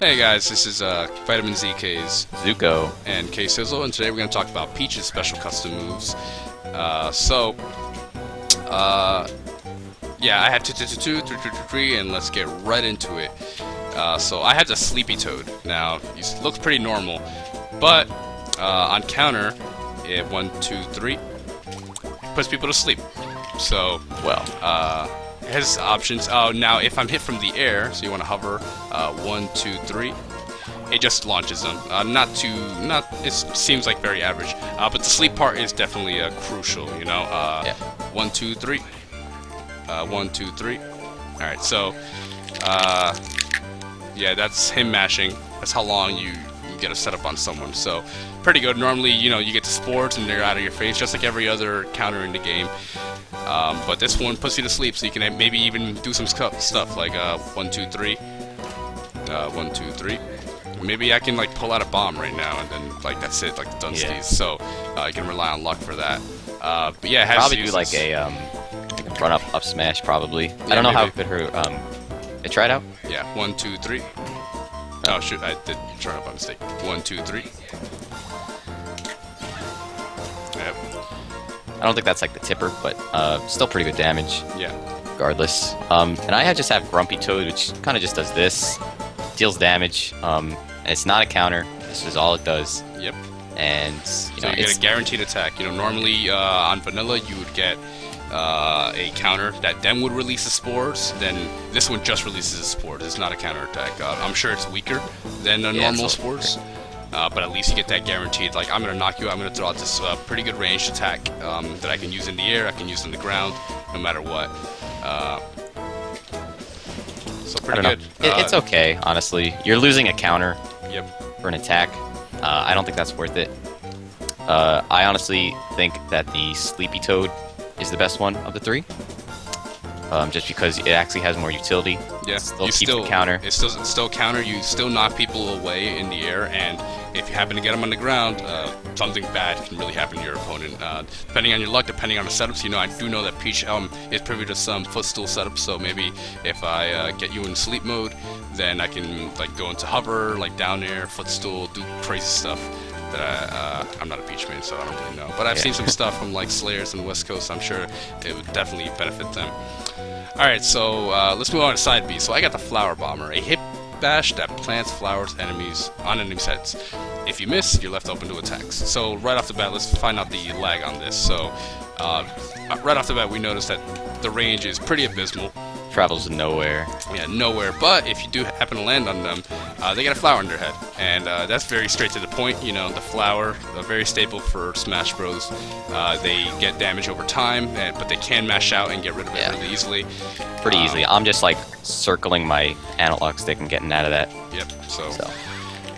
Hey guys, this is Vitamin ZK's Zuko. and K Sizzle, and today we're going to talk about Peach's special custom moves. So, yeah, I have 2, and let's get right into it. So I have the Sleepy Toad. Now, he looks pretty normal, but on counter, it 1, 2, 3 puts people to sleep. So, Well, his options. Oh, now if I'm hit from the air, so you want to hover 1, 2, 3. It just launches them. It seems like very average. But the sleep part is definitely crucial. You know. Yeah. 1, 2, 3. 1, 2, 3. All right. So, yeah, that's him mashing. That's how long you get a setup on someone. So, pretty good. Normally, you get the spores and they're out of your face, just like every other counter in the game. But this one puts you to sleep, so you can maybe even do some stuff like 1, 2, 3. 1, 2, 3. Maybe I can like pull out a bomb right now, and then like that's it, like the Dunsties. Yeah. So you can rely on luck for that. But yeah, it has probably do uses. like a run up smash probably. Yeah, I don't know how maybe. good her try it out. Yeah, 1, 2, 3. Oh shoot, I did turn up by mistake. 1, 2, 3. Yep. I don't think that's like the tipper, but still pretty good damage Yeah. regardless. And I just have Grumpy Toad, which kind of just does this, deals damage. And it's not a counter. This is all it does. Yep. And So know, you get it's a guaranteed attack. Normally on vanilla you would get a counter that then would release the spores. Then this one just releases the spores. It's not a counter attack. I'm sure it's weaker than Yeah, normal it's spores, but at least you get that guaranteed. Like, I'm gonna knock you out. I'm gonna throw out this pretty good ranged attack that I can use in the air. I can use on the ground, no matter what. So I pretty don't know. good. It's okay, honestly. You're losing a counter Yep. for an attack. I don't think that's worth it. I honestly think that the Sleepy Toad is the best one of the three. Just because it actually has more utility. Yeah, Still you keeps still the counter. It's still counter. You still knock people away in the air, and if you happen to get them on the ground, something bad can really happen to your opponent. Depending on your luck, depending on the setups. I do know that Peach is privy to some footstool setups. So maybe if I get you in sleep mode, then I can like go into hover, like down air, footstool, do crazy stuff. That I'm not a Peach main, so I don't really know. But I've seen some stuff from like Slayers and West Coast. I'm sure it would definitely benefit them. Alright, so let's move on to side B. So I got the Flower Bomber, a hip bash that plants flowers on enemies' heads. If you miss, you're left open to attacks. So right off the bat, let's find out the lag on this. So right off the bat, we notice that the range is pretty abysmal. Travels nowhere. Yeah, nowhere. But if you do happen to land on them, they get a flower on their head, and that's very straight to the point. The flower, very staple for Smash Bros. They get damage over time, but they can mash out and get rid of it really easily. Pretty easily. I'm just like circling my analog stick and getting out of that. Yep. So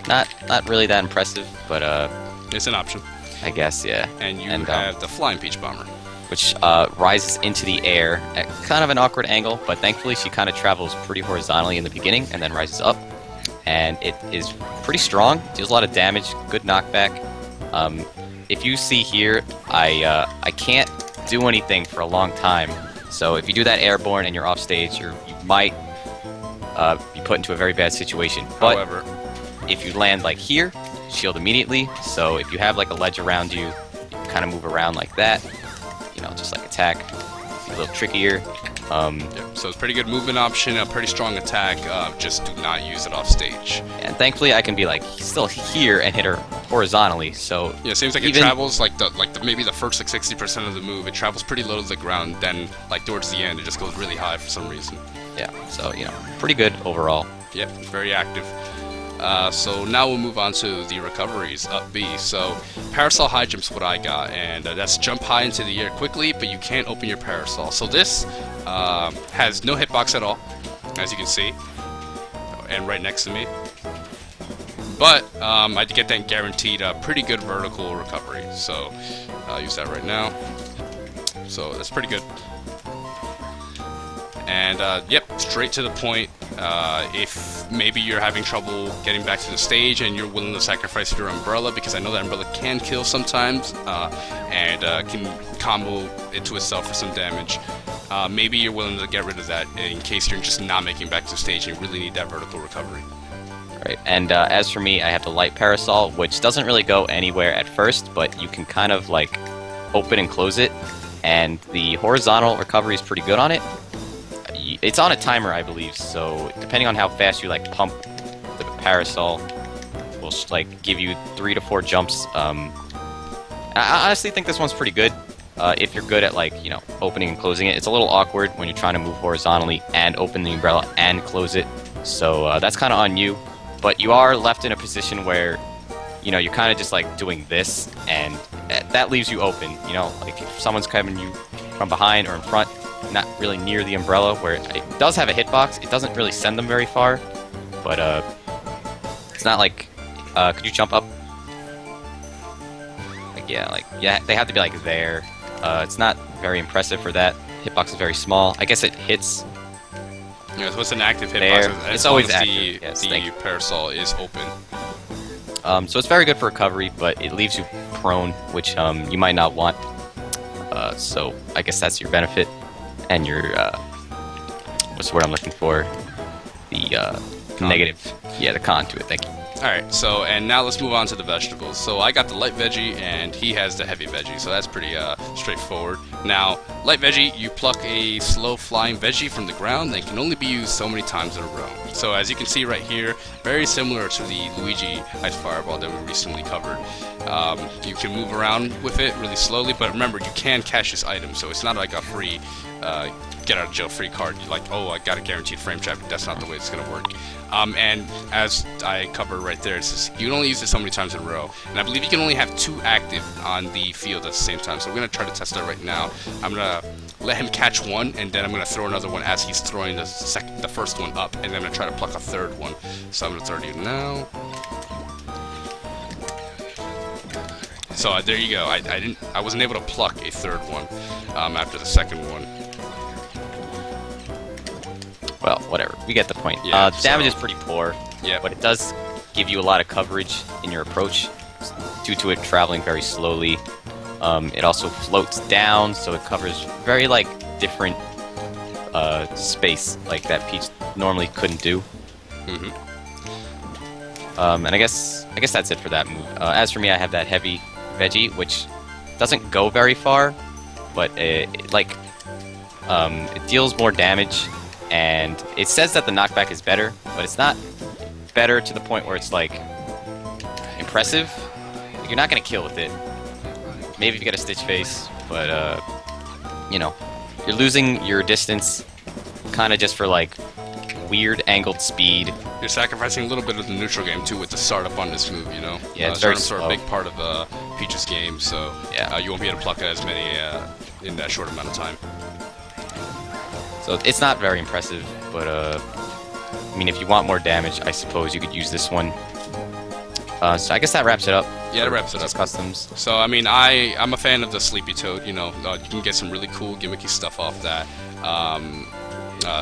Not really that impressive, but it's an option. I guess yeah. And you have the Flying Peach Bomber. Which rises into the air at kind of an awkward angle, but thankfully she kind of travels pretty horizontally in the beginning and then rises up. And it is pretty strong, deals a lot of damage, good knockback. If you see here, I can't do anything for a long time. So if you do that airborne and you're off stage, you might be put into a very bad situation. But However, if you land like here, shield immediately. So if you have like a ledge around you, you can kind of move around like that. Just like attack, a little trickier. yep, so it's pretty good movement option, a pretty strong attack. Just do not use it off stage. And thankfully, I can be like still here and hit her horizontally. So Yeah, it seems like it travels like maybe the first like 60% of the move. It travels pretty low to the ground. Then like towards the end, it just goes really high for some reason. yeah, so pretty good overall. Yep, very active. So now we'll move on to the recoveries, up B. So Parasol High Jump's what I got, and that's jump high into the air quickly, but you can't open your Parasol. So this has no hitbox at all, as you can see, and right next to me. But I get that guaranteed pretty good vertical recovery, so I'll use that right now. So that's pretty good. And yep, straight to the point. If maybe you're having trouble getting back to the stage and you're willing to sacrifice your umbrella, because I know that umbrella can kill sometimes and can combo into itself for some damage. Maybe you're willing to get rid of that in case you're just not making back to the stage and you really need that vertical recovery. Right, and as for me, I have the light parasol, which doesn't really go anywhere at first, but you can kind of like open and close it, and the horizontal recovery is pretty good on it. It's on a timer, I believe, so depending on how fast you like pump the parasol, will like give you 3 to 4 jumps. I honestly think this one's pretty good. If you're good at like, you know, opening and closing it. It's a little awkward when you're trying to move horizontally and open the umbrella and close it. So that's kind of on you. But you are left in a position where, you know, you're kind of just like doing this, and that leaves you open. You know, like if someone's coming you from behind or in front, not really near the umbrella, where it does have a hitbox. It doesn't really send them very far, but it's not like, could you jump up? Like yeah, they have to be like there. It's not very impressive for that. Hitbox is very small. I guess it hits. Yeah, so it's an active There. hitbox. It's always active. The parasol is open. So it's very good for recovery, but it leaves you prone, which you might not want. So I guess that's your benefit, and your what's the word I'm looking for? The negative. Yeah, the con to it. Thank you. Alright, so, and now let's move on to the vegetables. So I got the light veggie, and he has the heavy veggie, so that's pretty straightforward. Now, light veggie, you pluck a slow-flying veggie from the ground that can only be used so many times in a row. So as you can see right here, very similar to the Luigi Ice Fireball that we recently covered. You can move around with it really slowly, but remember, you can cash this item, so it's not like a free get out of jail free card. You're like, oh, I got a guaranteed frame trap. That's not the way it's gonna work. And as I covered right there, it says you can only use it so many times in a row. And I believe you can only have 2 active on the field at the same time. So we're gonna try to test that right now. I'm gonna let him catch one, and then I'm gonna throw another one as he's throwing the first one up, and then I'm gonna try to pluck a third one. So I'm gonna throw it now. So there you go. I wasn't able to pluck a third one after the second one. Well, whatever. We get the point. Yeah, damage is pretty poor, yeah, but it does give you a lot of coverage in your approach due to it traveling very slowly. It also floats down, so it covers very like different space like that Peach normally couldn't do. And I guess that's it for that move. As for me, I have that heavy veggie, which doesn't go very far, but it deals more damage. And it says that the knockback is better, but it's not better to the point where it's like impressive. Like, you're not gonna kill with it. Maybe if you get a Stitch Face, but you know, you're losing your distance, kind of just for like weird angled speed. You're sacrificing a little bit of the neutral game too with the startup on this move, you know. Yeah, it's very sort of a big part of Peach's game, so yeah, you won't be able to pluck as many in that short amount of time. So it's not very impressive, but I mean, if you want more damage, I suppose you could use this one. So I guess that wraps it up. Yeah, that wraps it up. Customs. So I mean, I'm a fan of the Sleepy Toad. You know, you can get some really cool gimmicky stuff off that.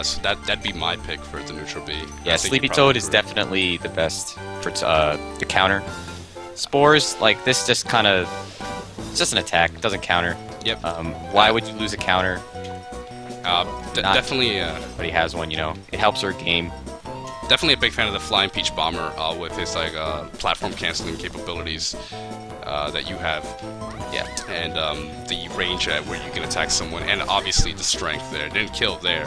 So that'd be my pick for the neutral B. Yeah, Sleepy Toad is definitely the best for the counter. Spores, like this, just kind of, it's just an attack. It doesn't counter. Yep. Why would you lose a counter? Definitely. But he has one, you know. It helps her game. Definitely a big fan of the Flying Peach Bomber with his like platform canceling capabilities that you have. Yeah. And the range at where you can attack someone, and obviously the strength there. It didn't kill there.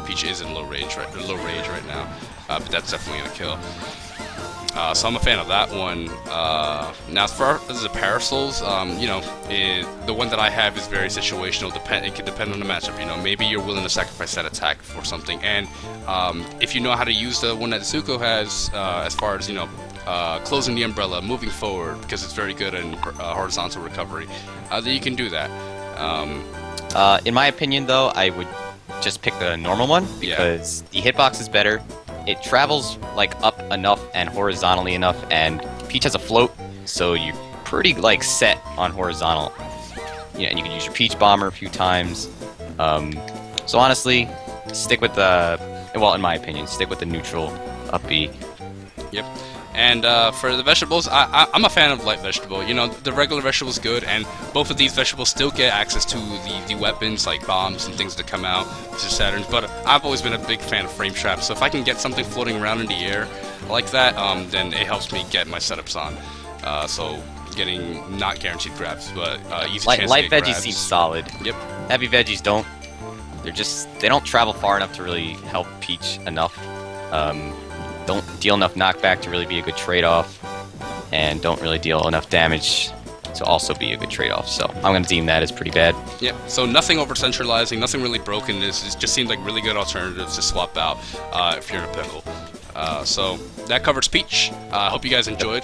Peach is in low range right now, but that's definitely gonna kill. So I'm a fan of that one. Now, as far as the parasols, you know, the one that I have is very situational. It can depend on the matchup. You know, maybe you're willing to sacrifice that attack for something, and if you know how to use the one that Zuko has, as far as, you know, closing the umbrella, moving forward, because it's very good in horizontal recovery, then you can do that. In my opinion, though, I would just pick the normal one because the hitbox is better. It travels like up enough and horizontally enough, and Peach has a float, so you're pretty like set on horizontal. You know, and you can use your Peach Bomber a few times. So honestly, stick with the, well, in my opinion, stick with the neutral up B. Yep. And for the vegetables, I'm a fan of light vegetable. You know, the regular vegetable is good, and both of these vegetables still get access to the weapons like bombs and things that come out to Saturns. But I've always been a big fan of frame traps, so if I can get something floating around in the air like that, then it helps me get my setups on. So getting not guaranteed grabs, but easy chance light to get veggies grabs. seem solid. Yep. Heavy veggies don't. They don't travel far enough to really help Peach enough. Don't deal enough knockback to really be a good trade-off, and don't really deal enough damage to also be a good trade-off. So I'm going to deem that as pretty bad. Yep. So nothing over-centralizing, nothing really broken. This just seems like really good alternatives to swap out if you're in a pivotal. So that covers Peach. I hope you guys enjoyed.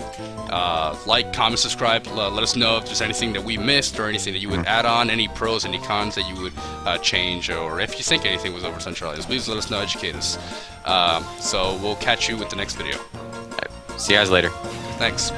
Like, comment, subscribe. Let us know if there's anything that we missed or anything that you would add on, any pros, any cons that you would change, or if you think anything was over-centralized, please let us know, educate us. So we'll catch you with the next video. See you guys later. Thanks.